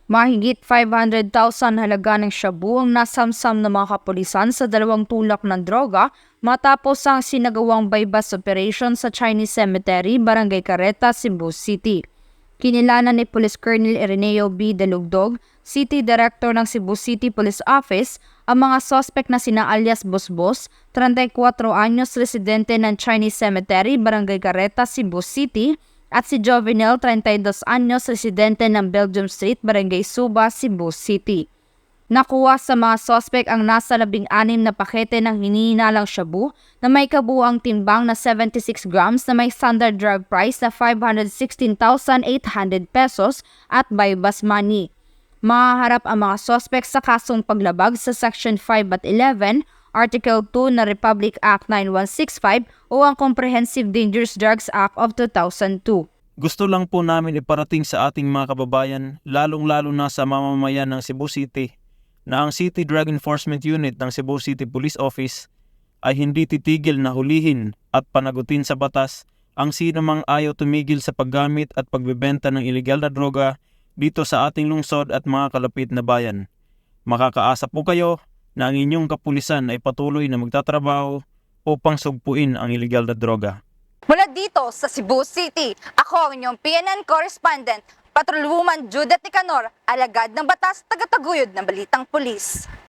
Mahigit 500,000 halaga ng shabu ang nasamsam ng mga kapulisan sa dalawang tulak ng droga matapos ang sinagawang bypass operation sa Chinese Cemetery, Barangay Carreta, Cebu City. Kinilanan ni Police Colonel Ireneo B. Delugdog, City Director ng Cebu City Police Office, ang mga suspect na sina alias Bosbos, 34 anyos residente ng Chinese Cemetery, Barangay Carreta, Cebu City, at si Jovenel, 32 anyos, residente ng Belgium Street, Barangay Suba, Cebu City. Nakuha sa mga sospek ang nasa 16 na pakete ng hinihinalang shabu na may kabuuang timbang na 76 grams na may standard drug price na 516,800 pesos at bypass money. Mahaharap ang mga sospek sa kasong paglabag sa Section 5 at 11, Article 2 na Republic Act 9165 o ang Comprehensive Dangerous Drugs Act of 2002. Gusto lang po namin iparating sa ating mga kababayan, lalong-lalo na sa mamamayan ng Cebu City, na ang City Drug Enforcement Unit ng Cebu City Police Office ay hindi titigil na hulihin at panagutin sa batas ang sino mang ayaw tumigil sa paggamit at pagbebenta ng ilegal na droga dito sa ating lungsod at mga kalapit na bayan. Makakaasa po kayo na ang inyong kapulisan ay patuloy na magtatrabaho upang sugpuin ang ilegal na droga. Mula dito sa Cebu City, ako ang inyong PNN correspondent, Patrolwoman Judith Nicanor, alagad ng batas, tagataguyod ng Balitang Pulis.